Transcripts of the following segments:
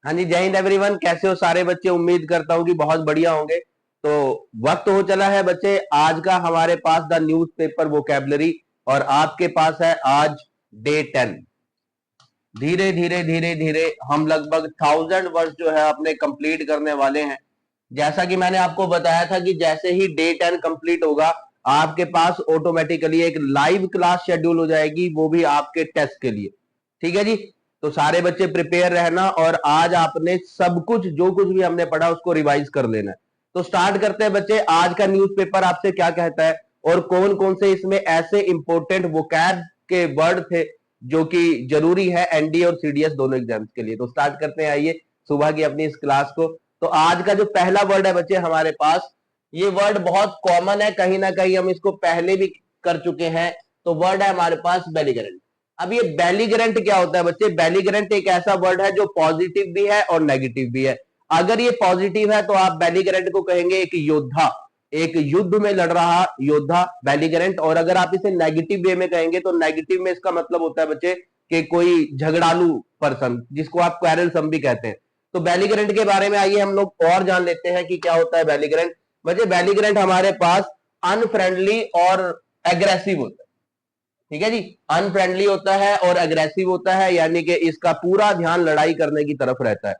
हाँ जी, जय हिंद एवरीवन। कैसे हो सारे बच्चे? उम्मीद करता हूँ कि बहुत बढ़िया होंगे। तो वक्त हो चला है बच्चे आज का हमारे पास द न्यूज़पेपर वोकैबुलरी, और आपके पास है आज डे 10। धीरे धीरे धीरे धीरे हम लगभग 1000 वर्ड जो है अपने कंप्लीट करने वाले हैं। जैसा कि मैंने आपको बताया था कि जैसे ही डे 10 कंप्लीट होगा आपके पास ऑटोमेटिकली एक लाइव क्लास शेड्यूल हो जाएगी, वो भी आपके टेस्ट के लिए। ठीक है जी। तो सारे बच्चे प्रिपेयर रहना, और आज आपने सब कुछ जो कुछ भी हमने पढ़ा उसको रिवाइज कर लेना है। तो स्टार्ट करते हैं बच्चे। आज का न्यूज़पेपर आपसे क्या कहता है और कौन कौन से इसमें ऐसे इंपॉर्टेंट वोकैब के वर्ड थे जो कि जरूरी है एनडीए और सीडीएस दोनों एग्जाम्स के लिए। तो स्टार्ट करते हैं, आइए सुबह की अपनी इस क्लास को। तो आज का जो पहला वर्ड है बच्चे हमारे पास, ये वर्ड बहुत कॉमन है, कहीं ना कहीं हम इसको पहले भी कर चुके हैं। तो वर्ड है हमारे पास बेलिगरेंट। अब ये बेलिगरेंट क्या होता है बच्चे? बेलिगरेंट एक ऐसा वर्ड है जो पॉजिटिव भी है और नेगेटिव भी है। अगर ये पॉजिटिव है तो आप बेलिगरेंट को कहेंगे एक योद्धा, एक युद्ध में लड़ रहा योद्धा, बेलिगरेंट। और अगर आप इसे नेगेटिव वे में कहेंगे तो नेगेटिव में इसका मतलब होता है बच्चे कि कोई झगड़ालू पर्सन, जिसको आप क्वेरलसम भी कहते हैं। तो बेलिगरेंट के बारे में आइए हम लोग और जान लेते हैं कि क्या होता है बेलिगरेंट। बच्चे बेलिगरेंट हमारे पास अनफ्रेंडली और एग्रेसिव होता है। ठीक है जी। अनफ्रेंडली होता है और अग्रेसिव होता है, यानी कि इसका पूरा ध्यान लड़ाई करने की तरफ रहता है।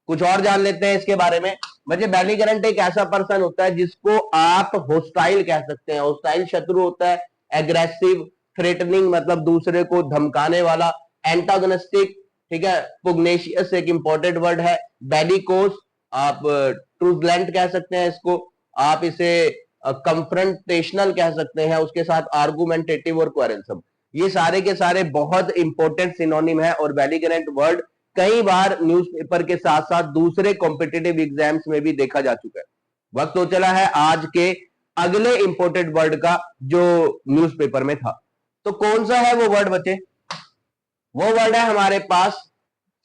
कुछ और जान लेते हैं इसके बारे में। बच्चे बेलिगरेंट एक ऐसा पर्सन होता है जिसको आप होस्टाइल कह सकते हैं। होस्टाइल शत्रु होता है। एग्रेसिव, थ्रेटनिंग मतलब दूसरे को धमकाने वाला। एंटागोनिस्टिक, ठीक है। पुग्नेशियस एक इंपॉर्टेंट वर्ड है। बेलिकोस, आप ट्रूजलेंट कह सकते हैं इसको। आप इसे कंफ्रंटेशनल कह सकते हैं, उसके साथ आर्गुमेंटेटिव और क्वेरलसम। ये सारे के सारे बहुत इंपॉर्टेंट सिनोनिम है, और बेलिगरेंट वर्ड कई बार न्यूज़पेपर के साथ साथ दूसरे कॉम्पिटिटिव एग्जाम्स में भी देखा जा चुका है। वक्त हो चला है आज के अगले इंपॉर्टेंट वर्ड का जो न्यूज़पेपर में था। तो कौन सा है वो वर्ड बच्चे? वो वर्ड है हमारे पास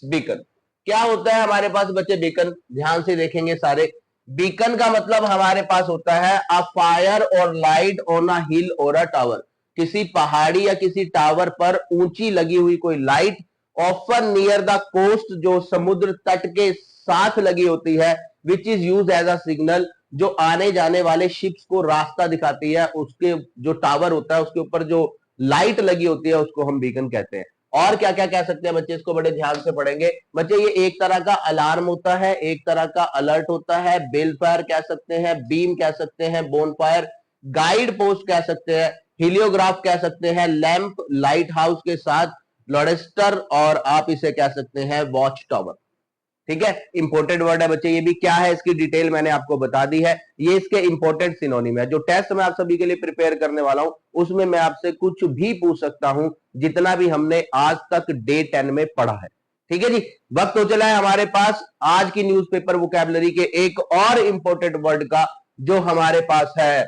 बीकन। क्या होता है हमारे पास बच्चे बीकन? ध्यान से देखेंगे सारे। बीकन का मतलब हमारे पास होता है अ फायर और लाइट ऑन अ हिल और अ टावर। किसी पहाड़ी या किसी टावर पर ऊंची लगी हुई कोई light, often near the coast, जो समुद्र तट के साथ लगी होती है, which is use as a signal, जो आने जाने वाले शिप्स को रास्ता दिखाती है। उसके जो टावर होता है उसके ऊपर जो लाइट लगी होती है उसको हम बीकन कहते हैं। और क्या क्या कह सकते हैं बच्चे? इसको बड़े ध्यान से पढ़ेंगे बच्चे। ये एक तरह का अलार्म होता है, एक तरह का अलर्ट होता है। बेल फायर कह सकते हैं, बीम कह सकते हैं, बोन फायर, गाइड पोस्ट कह सकते हैं, हिलियोग्राफ कह सकते हैं, लैंप, लाइट हाउस के साथ लॉडेस्टर, और आप इसे कह सकते हैं वॉच टावर। ठीक है। इंपोर्टेंट वर्ड है बच्चे। ये भी क्या है इसकी डिटेल मैंने आपको बता दी है। ये इसके इंपोर्टेंट सिनोनिम है। जो टेस्ट मैं आप सभी के लिए प्रिपेयर करने वाला हूं उसमें मैं आपसे कुछ भी पूछ सकता हूं, जितना भी हमने आज तक डे 10 में पढ़ा है। ठीक है जी। वक्त हो चला है हमारे पास आज की न्यूज़पेपर वोकैबुलरी के एक और इंपॉर्टेंट वर्ड का, जो हमारे पास है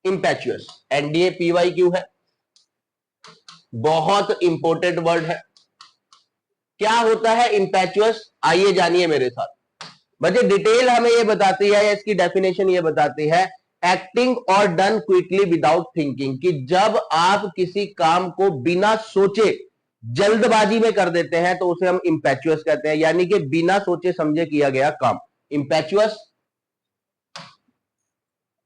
इंपैचुअस। एनडीए पीवाई क्यू है, बहुत इंपॉर्टेंट वर्ड है। क्या होता है इंपैचुअस? आइए जानिए मेरे साथ। बच्चे डिटेल हमें ये बताती है, या इसकी डेफिनेशन ये बताती है, एक्टिंग और डन क्विकली विदाउट थिंकिंग, कि जब आप किसी काम को बिना सोचे जल्दबाजी में कर देते हैं तो उसे हम इंपैचुअस कहते हैं, यानी कि बिना सोचे समझे किया गया काम। इंपैचुअस,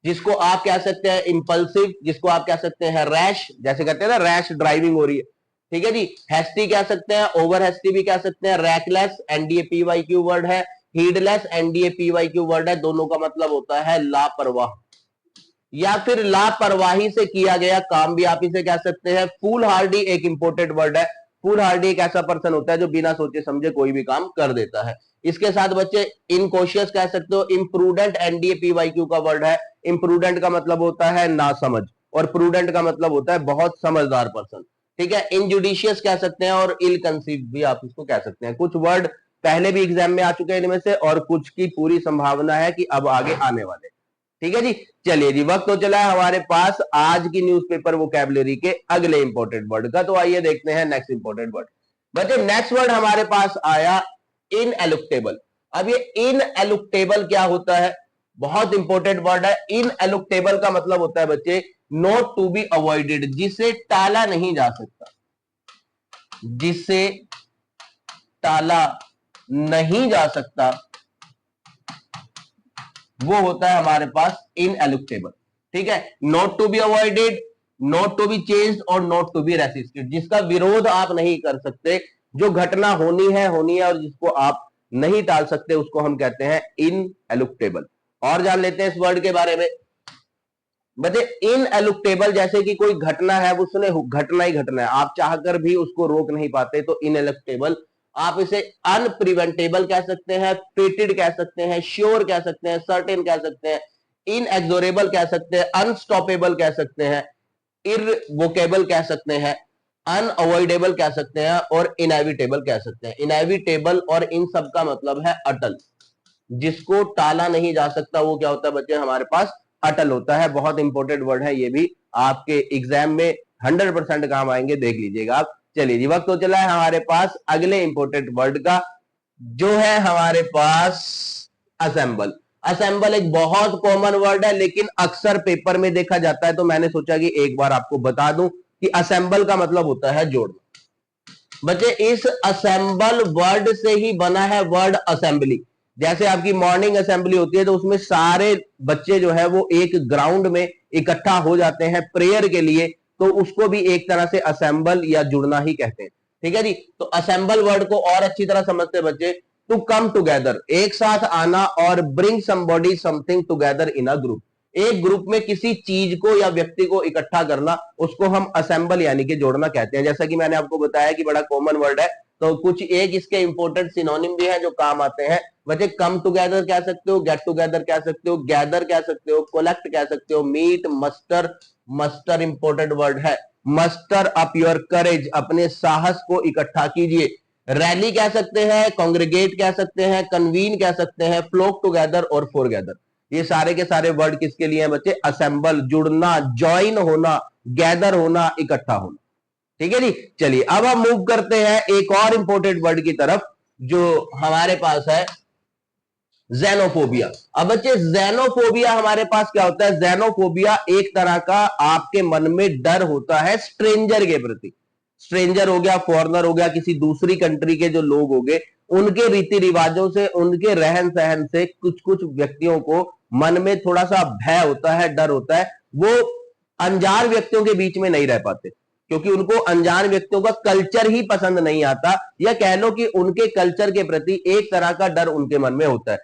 जिसको आप कह सकते हैं इंपल्सिव, जिसको आप कह सकते हैं रैश, जैसे कहते हैं ना रैश ड्राइविंग हो रही है। ठीक है जी। हेस्टी कह सकते हैं, ओवर हेस्टी भी कह सकते हैं। Reckless NDA PY Q word है। Heedless NDA PY Q word है। दोनों का मतलब होता है लापरवाह, या फिर लापरवाही से किया गया काम भी आप इसे कह सकते हैं। फूल हार्डी एक इंपॉर्टेंट वर्ड है। फूल हार्डी एक ऐसा पर्सन होता है जो बिना सोचे समझे कोई भी काम कर देता है। इसके साथ बच्चे इनकॉशियस कह सकते हो। इम्प्रूडेंट एनडीए पीवाईक्यू का वर्ड है। इम्प्रूडेंट का मतलब होता है नासमझ, और प्रूडेंट का मतलब होता है बहुत समझदार पर्सन। ठीक है। इनजुडिशियस कह सकते हैं, और इल कंसीव भी आप इसको कह सकते हैं। कुछ वर्ड पहले भी एग्जाम में आ चुके हैं इनमें से, और कुछ की पूरी संभावना है कि अब आगे आने वाले। ठीक है जी। चलिए जी, वक्त हो चला है हमारे पास आज की न्यूज़पेपर वोकैबुलरी के अगले इंपॉर्टेंट वर्ड का। तो आइए देखते हैं नेक्स्ट इंपॉर्टेंट वर्ड। बच्चे नेक्स्ट वर्ड हमारे पास आया इनएलुक्टेबल। अब ये इनएलुक्टेबल क्या होता है? बहुत इंपॉर्टेंट वर्ड है। इनएलुक्टेबल का मतलब होता है बच्चे नॉट टू बी अवॉइडेड, जिसे टाला नहीं जा सकता, जिसे टाला नहीं जा सकता वो होता है हमारे पास इनएलुक्टेबल। ठीक है, not to be avoided, not to be changed और नॉट टू बी रेसिस्टेड, जिसका विरोध आप नहीं कर सकते, जो घटना होनी है और जिसको आप नहीं टाल सकते उसको हम कहते हैं इनएलुक्टेबल। और जान लेते हैं इस वर्ड के बारे में। बच्चे इनएलुक्टेबल जैसे कि कोई घटना है, उसने घटना ही घटना है, आप चाहकर भी उसको रोक नहीं पाते, तो इनएलुक्टेबल। आप इसे अनप्रिवेंटेबल कह सकते हैं, फेटेड कह सकते हैं, श्योर कह सकते हैं, सर्टेन कह सकते हैं, इनएक्सोरेबल कह सकते हैं, अनस्टॉपेबल कह सकते हैं, इरवोकेबल कह सकते हैं, अनअवॉइडेबल कह सकते हैं और इनएविटेबल कह सकते हैं। इनएविटेबल और इन सब का मतलब है अटल, जिसको टाला नहीं जा सकता, वो क्या होता है बच्चे हमारे पास अटल होता है। बहुत इंपॉर्टेंट वर्ड है ये भी, आपके एग्जाम में 100% काम आएंगे, देख लीजिएगा आप। चलिए जी, वक्त तो चला है हमारे पास अगले इंपॉर्टेंट वर्ड का, जो है हमारे पास असेंबल। असेंबल एक बहुत कॉमन वर्ड है, लेकिन अक्सर पेपर में देखा जाता है, तो मैंने सोचा कि एक बार आपको बता दूं कि असेंबल का मतलब होता है जोड़ना। बच्चे इस असेंबल वर्ड से ही बना है वर्ड असेंबली। जैसे आपकी मॉर्निंग असेंबली होती है, तो उसमें सारे बच्चे जो है वो एक ग्राउंड में इकट्ठा हो जाते हैं प्रेयर के लिए, तो उसको भी एक तरह से असेंबल या जुड़ना ही कहते हैं। ठीक है जी, तो असेंबल वर्ड को और अच्छी तरह समझते हैं बच्चे, टू कम टुगेदर, एक साथ आना, और bring somebody something together in a group, एक ग्रुप में किसी चीज को या व्यक्ति को इकट्ठा करना, उसको हम असेंबल यानी कि जोड़ना कहते हैं। जैसा कि मैंने आपको बताया कि बड़ा कॉमन वर्ड है, तो कुछ एक इसके इंपॉर्टेंट सिनोनिम भी है जो काम आते हैं बच्चे। कम टुगेदर कह सकते हो, गेट टुगेदर कह सकते हो, गैदर कह सकते हो, कोलेक्ट कह सकते हो, meet, muster, muster important word है, मस्टर अप योर करेज, अपने साहस को इकट्ठा कीजिए। रैली कह सकते हैं, कांग्रेगेट कह सकते हैं, कन्वीन कह सकते हैं, फ्लोक टुगेदर और फॉरगेदर। ये सारे के सारे वर्ड किसके लिए हैं बच्चे? असेंबल, जुड़ना, ज्वाइन होना, गैदर होना, इकट्ठा होना। ठीक है जी, चलिए अब हम मूव करते हैं एक और इंपॉर्टेंट वर्ड की तरफ, जो हमारे पास है ज़ेनोफोबिया। अब बच्चे ज़ेनोफोबिया हमारे पास क्या होता है? ज़ेनोफोबिया एक तरह का आपके मन में डर होता है स्ट्रेंजर के प्रति। स्ट्रेंजर हो गया, फॉरेनर हो गया, किसी दूसरी कंट्री के जो लोग हो गए, उनके रीति रिवाजों से, उनके रहन सहन से कुछ कुछ व्यक्तियों को मन में थोड़ा सा भय होता है, डर होता है। वो अनजान व्यक्तियों के बीच में नहीं रह पाते, क्योंकि उनको अनजान व्यक्तियों का कल्चर ही पसंद नहीं आता, या कह लो कि उनके कल्चर के प्रति एक तरह का डर उनके मन में होता है।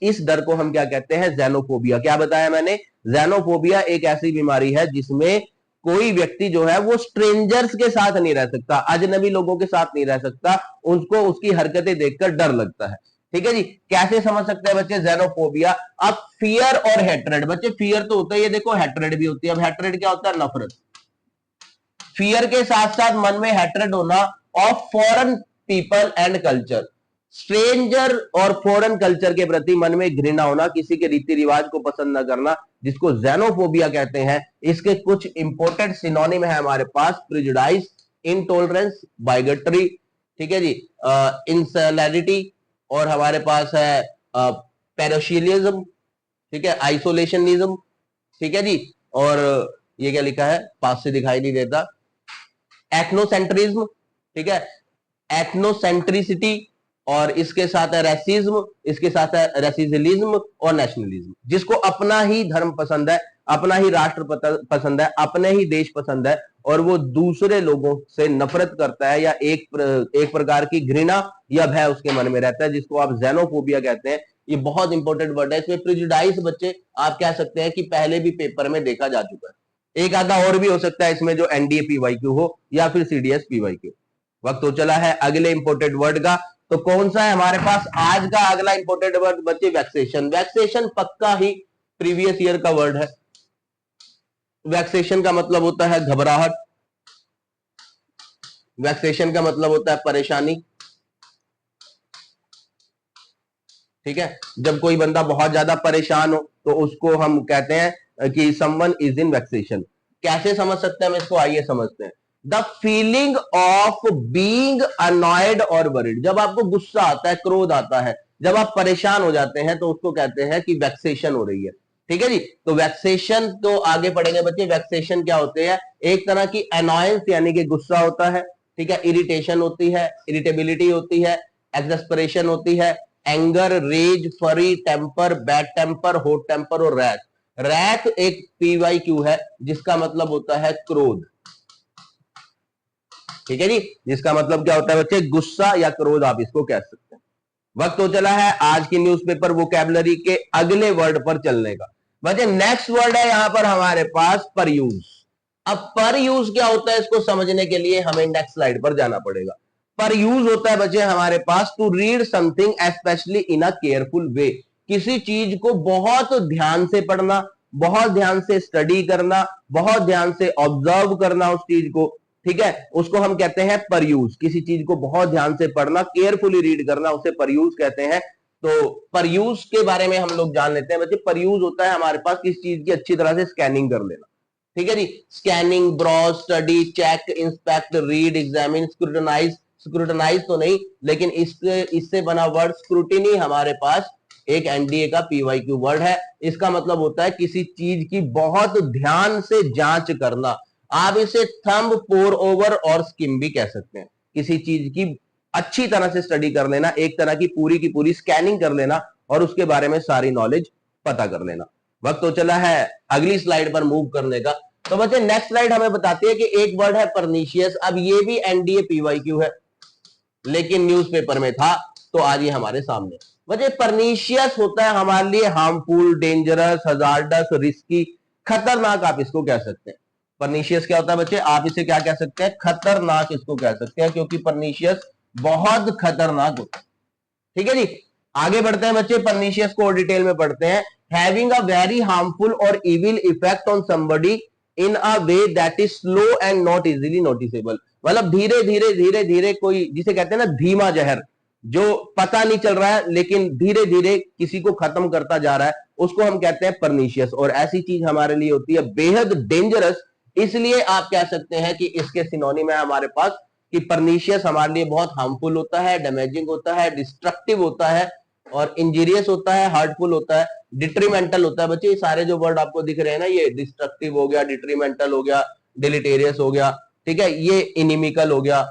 इस डर को हम क्या कहते हैं? ज़ेनोफोबिया। क्या बताया मैंने? ज़ेनोफोबिया एक ऐसी बीमारी है जिसमें कोई व्यक्ति जो है वो स्ट्रेंजर्स के साथ नहीं रह सकता, अजनबी लोगों के साथ नहीं रह सकता, उसको उसकी हरकतें देखकर डर लगता है। ठीक है जी, कैसे समझ सकते हैं बच्चे ज़ेनोफोबिया? अब फियर और हेट्रेड, बच्चे फियर तो होता है, ये देखो हेट्रेड भी होती है। अब हेट्रेड क्या होता है? नफरत। फियर के साथ साथ मन में हेट्रेड होना of foreign people and culture, stranger और फॉरेन कल्चर के प्रति मन में घृणा होना, किसी के रीति रिवाज को पसंद न करना, जिसको ज़ेनोफोबिया कहते हैं। इसके कुछ इंपॉर्टेंट सिनोनिम है हमारे पास: प्रेजुडाइज, इनटॉलरेंस, बाइगेटरी, ठीक है जी, इंसुलैरिटी, और हमारे पास है पैरोशियलिज्म, ठीक है, आइसोलेशनिज्म, ठीक है जी, और ये क्या लिखा है? पास से दिखाई नहीं देता, एथनोसेंट्रिज्म, ठीक है, एथनोसेंट्रिसिटी, और इसके साथ है रेसिज्म, इसके साथ है रेसिजलिज्म और नेशनलिज्म। जिसको अपना ही धर्म पसंद है, अपना ही राष्ट्र पसंद है, अपने ही देश पसंद है, और वो दूसरे लोगों से नफरत करता है, या एक प्रकार की घृणा या भय उसके मन में रहता है, जिसको आप ज़ेनोफोबिया कहते हैं। ये बहुत इंपॉर्टेंट वर्ड है। इसमें प्रेजुडाइज बच्चे आप कह सकते हैं कि पहले भी पेपर में देखा जा चुका है। एक आधा और भी हो सकता है इसमें, जो एनडीए पीवाईक्यू हो या फिर सीडीएस पीवाईक्यू। वक्त तो चला है अगले इंपॉर्टेंट वर्ड का, तो कौन सा है हमारे पास आज का अगला इंपॉर्टेंट वर्ड बच्चे? वैक्सेशन। वैक्सेशन पक्का ही प्रीवियस ईयर का वर्ड है। वैक्सेशन का मतलब होता है घबराहट, वैक्सेशन का मतलब होता है परेशानी। ठीक है, जब कोई बंदा बहुत ज्यादा परेशान हो तो उसको हम कहते हैं कि समवन इज इन वैक्सेशन। कैसे समझ सकते हैं हम इसको? आइए समझते हैं। The feeling of being annoyed और वरीड, जब आपको गुस्सा आता है, क्रोध आता है, जब आप परेशान हो जाते हैं, तो उसको कहते हैं कि वैक्सेशन हो रही है। ठीक है जी, तो वैक्सेशन तो आगे पढ़ेंगे बच्चे। वैक्सेशन क्या होते हैं? एक तरह की अनॉयंस यानी कि गुस्सा होता है, ठीक है, इरिटेशन होती है, इरिटेबिलिटी होती है, एक्सपेरेशन होती है, anger, rage, fury, temper, bad temper, hot temper और रैथ। रैथ एक पीवाईक्यू है जिसका मतलब होता है क्रोध। ठीक है जी, जिसका मतलब क्या होता है बच्चे, गुस्सा या क्रोध आप इसको कह सकते हैं। वक्त हो चला है आज की न्यूज़पेपर वोकैबुलरी के अगले वर्ड पर चलने का। बच्चे नेक्स्ट वर्ड है यहां पर हमारे पास पर यूज। अब पर यूज क्या होता है इसको समझने के लिए हमें नेक्स्ट स्लाइड पर जाना पड़ेगा। पर यूज होता है बच्चे हमारे पास to read something specially in a careful way. किसी चीज को बहुत ध्यान से पढ़ना, बहुत ध्यान से स्टडी करना, बहुत ध्यान से ऑब्जर्व करना उस चीज को, ठीक है, उसको हम कहते हैं परयूज। किसी चीज को बहुत ध्यान से पढ़ना, केयरफुली रीड करना, उसे परयूज कहते हैं। तो परयूज के बारे में हम लोग जान लेते हैं बच्चे। परयूज होता है हमारे पास किसी चीज की अच्छी तरह से स्कैनिंग कर लेना। ठीक है जी, scanning, browse, study, check, inspect, read, examine, scrutinise. Scrutinise तो नहीं, लेकिन इससे बना वर्ड स्क्रूटिनी हमारे पास एक एनडीए का पीवाईक्यू वर्ड है। इसका मतलब होता है किसी चीज की बहुत ध्यान से जांच करना। आप इसे थंब, पोर ओवर और स्किम भी कह सकते हैं। किसी चीज की अच्छी तरह से स्टडी कर लेना, एक तरह की पूरी स्कैनिंग कर लेना और उसके बारे में सारी नॉलेज पता कर लेना। वक्त तो चला है अगली स्लाइड पर मूव करने का। तो बच्चे नेक्स्ट स्लाइड हमें बताती है कि एक वर्ड है परनीशियस। अब ये भी एनडीए पीवाईक्यू है, लेकिन न्यूज़पेपर में था तो आज ये हमारे सामने। बच्चे परनीशियस होता है हमारे लिए हार्मफुल, डेंजरस, हजार्डस, रिस्की, खतरनाक आप इसको कह सकते हैं। परनीशियस क्या होता है बच्चे, आप इसे क्या कह सकते हैं, खतरनाक इसको कह सकते हैं, क्योंकि परनीशियस बहुत खतरनाक होता है। ठीक है जी, आगे बढ़ते हैं बच्चे, परनीशियस को और डिटेल में पढ़ते हैं। हैविंग अ वेरी हार्मफुल और evil effect on somebody in a way that is slow and not easily noticeable. मतलब धीरे धीरे धीरे धीरे, कोई जिसे कहते हैं ना धीमा जहर, जो पता नहीं चल रहा है लेकिन धीरे धीरे किसी को खत्म करता जा रहा है, उसको हम कहते हैं परनीशियस। और ऐसी चीज हमारे लिए होती है बेहद डेंजरस। इसलिए आप कह सकते हैं कि इसके सिनोनिम है हमारे पास कि परनीशियस हमारे लिए बहुत हार्मफुल होता है, डैमेजिंग होता है, डिस्ट्रक्टिव होता है और इंजीरियस होता है, हार्टफुल होता है, डिट्रीमेंटल होता है। बच्चे ये सारे जो वर्ड आपको दिख रहे हैं ना, ये डिस्ट्रक्टिव हो गया, डिट्रीमेंटल हो गया, डिलिटेरियस हो गया, ठीक है, ये इनिमिकल हो गया,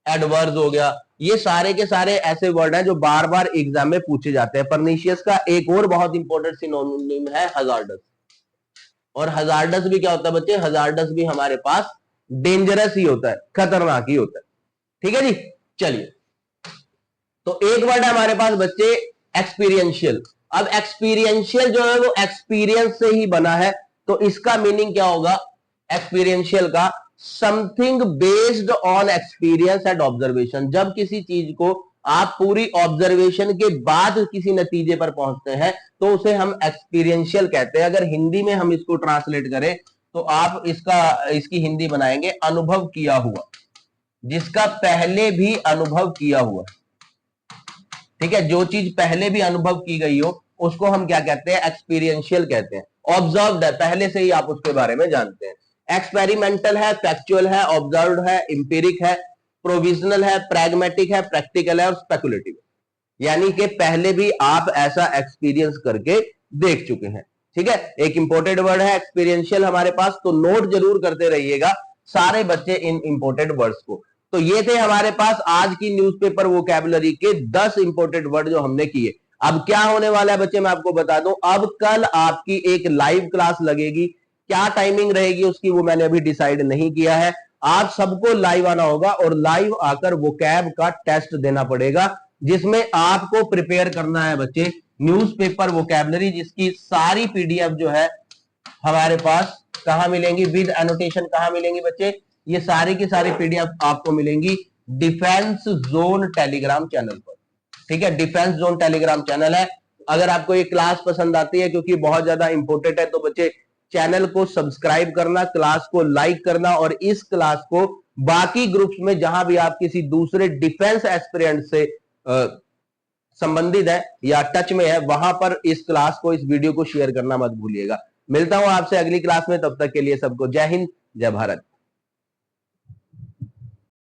एडवर्स हो गया, ये सारे के सारे ऐसे वर्ड हैं जो बार बार एग्जाम में पूछे जाते हैं। परनीशियस का एक और बहुत इंपॉर्टेंट सिनोनिम है हजार्डस। और हजार्डस भी क्या होता है बच्चे, हजार्डस भी हमारे पास डेंजरस ही होता है, खतरनाक ही होता है। ठीक है जी, चलिए, तो एक वर्ड है हमारे पास बच्चे एक्सपीरियंशियल। अब एक्सपीरियंशियल जो है वो एक्सपीरियंस से ही बना है, तो इसका मीनिंग क्या होगा एक्सपीरियंशियल का, something based on experience and observation. जब किसी चीज को आप पूरी ऑब्जर्वेशन के बाद किसी नतीजे पर पहुंचते हैं तो उसे हम एक्सपीरियंशियल कहते हैं। अगर हिंदी में हम इसको ट्रांसलेट करें तो आप इसकी हिंदी बनाएंगे अनुभव किया हुआ, जिसका पहले भी अनुभव किया हुआ। ठीक है, जो चीज पहले भी अनुभव की गई हो उसको हम क्या कहते हैं, एक्सपीरियंशियल कहते हैं। ऑब्जर्व्ड है, पहले से ही आप उसके बारे में जानते हैं। एक्सपेरिमेंटल है, फैक्चुअल है, ऑब्जर्व्ड है, इंपेरिक है, प्रोविजनल है, प्रैग्मेटिक है, प्रैक्टिकल है और स्पेकुलेटिव है। यानी कि पहले भी आप ऐसा एक्सपीरियंस करके देख चुके हैं। ठीक है, एक इंपोर्टेड वर्ड है एक्सपीरियंशियल हमारे पास, तो नोट जरूर करते रहिएगा सारे बच्चे इन इंपोर्टेड वर्ड्स को। तो ये थे हमारे पास आज की न्यूज़पेपर वोकैबुलरी के 10 इंपोर्टेड वर्ड जो हमने किए। अब क्या होने वाला है बच्चे मैं आपको बता दूं, अब कल आपकी एक लाइव क्लास लगेगी। क्या टाइमिंग रहेगी उसकी वो मैंने अभी डिसाइड नहीं किया है। आप सबको लाइव आना होगा और लाइव आकर वोकैब का टेस्ट देना पड़ेगा, जिसमें आपको प्रिपेयर करना है बच्चे न्यूज़पेपर वोकैबुलरी, जिसकी सारी पीडीएफ जो है हमारे पास कहां मिलेंगी, विद एनोटेशन कहां मिलेंगी बच्चे, ये सारी की सारी पीडीएफ आपको मिलेंगी डिफेंस जोन टेलीग्राम चैनल पर। ठीक है, डिफेंस जोन टेलीग्राम चैनल है। अगर आपको ये क्लास पसंद आती है, क्योंकि बहुत ज्यादा इंपॉर्टेंट है, तो बच्चे चैनल को सब्सक्राइब करना, क्लास को लाइक करना और इस क्लास को बाकी ग्रुप्स में जहां भी आप किसी दूसरे डिफेंस एस्पिरेंट से संबंधित है या टच में है, वहां पर इस क्लास को, इस वीडियो को शेयर करना मत भूलिएगा। मिलता हूं आपसे अगली क्लास में, तब तक के लिए सबको जय हिंद, जय भारत।